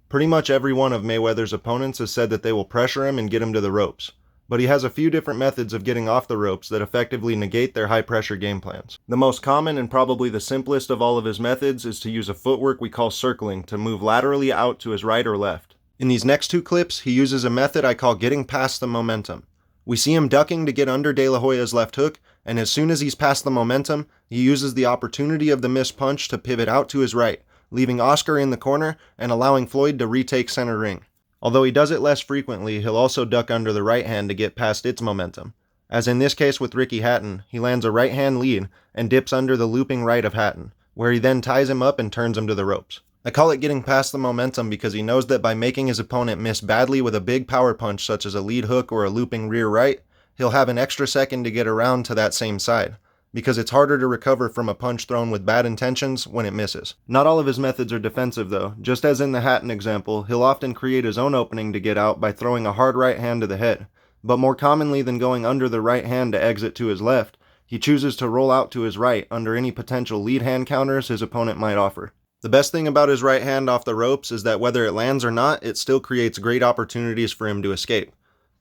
Pretty much every one of Mayweather's opponents has said that they will pressure him and get him to the ropes, but he has a few different methods of getting off the ropes that effectively negate their high-pressure game plans. The most common and probably the simplest of all of his methods is to use a footwork we call circling to move laterally out to his right or left. In these next two clips, he uses a method I call getting past the momentum. We see him ducking to get under De La Hoya's left hook, and as soon as he's past the momentum, he uses the opportunity of the missed punch to pivot out to his right, leaving Oscar in the corner and allowing Floyd to retake center ring. Although he does it less frequently, he'll also duck under the right hand to get past its momentum. As in this case with Ricky Hatton, he lands a right hand lead and dips under the looping right of Hatton, where he then ties him up and turns him to the ropes. I call it getting past the momentum because he knows that by making his opponent miss badly with a big power punch such as a lead hook or a looping rear right, he'll have an extra second to get around to that same side, because it's harder to recover from a punch thrown with bad intentions when it misses. Not all of his methods are defensive though. Just as in the Hatton example, he'll often create his own opening to get out by throwing a hard right hand to the head. But more commonly than going under the right hand to exit to his left, he chooses to roll out to his right under any potential lead hand counters his opponent might offer. The best thing about his right hand off the ropes is that whether it lands or not, it still creates great opportunities for him to escape.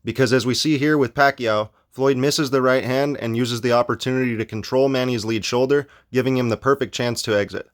Because as we see here with Pacquiao, Floyd misses the right hand and uses the opportunity to control Manny's lead shoulder, giving him the perfect chance to exit.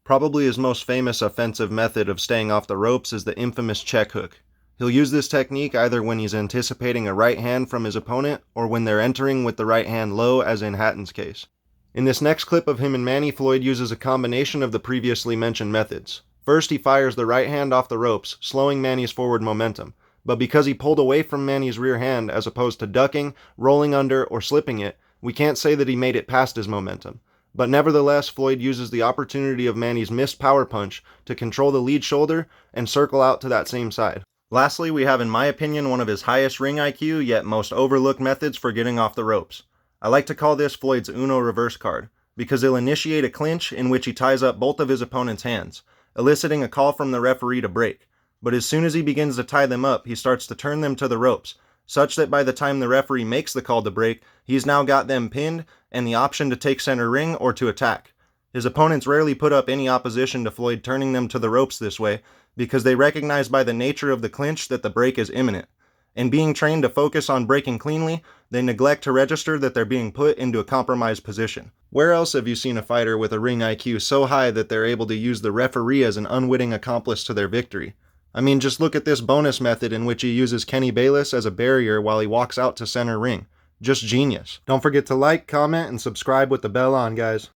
Probably his most famous offensive method of staying off the ropes is the infamous check hook. He'll use this technique either when he's anticipating a right hand from his opponent or when they're entering with the right hand low, as in Hatton's case. In this next clip of him and Manny, Floyd uses a combination of the previously mentioned methods. First, he fires the right hand off the ropes, slowing Manny's forward momentum. But because he pulled away from Manny's rear hand as opposed to ducking, rolling under, or slipping it, we can't say that he made it past his momentum. But nevertheless, Floyd uses the opportunity of Manny's missed power punch to control the lead shoulder and circle out to that same side. Lastly, we have in my opinion one of his highest ring IQ yet most overlooked methods for getting off the ropes. I like to call this Floyd's Uno reverse card, because he'll initiate a clinch in which he ties up both of his opponent's hands, eliciting a call from the referee to break. But as soon as he begins to tie them up, he starts to turn them to the ropes, such that by the time the referee makes the call to break, he's now got them pinned and the option to take center ring or to attack. His opponents rarely put up any opposition to Floyd turning them to the ropes this way, because they recognize by the nature of the clinch that the break is imminent. And being trained to focus on breaking cleanly, they neglect to register that they're being put into a compromised position. Where else have you seen a fighter with a ring IQ so high that they're able to use the referee as an unwitting accomplice to their victory? I mean, just look at this bonus method in which he uses Kenny Bayless as a barrier while he walks out to center ring. Just genius. Don't forget to like, comment, and subscribe with the bell on, guys.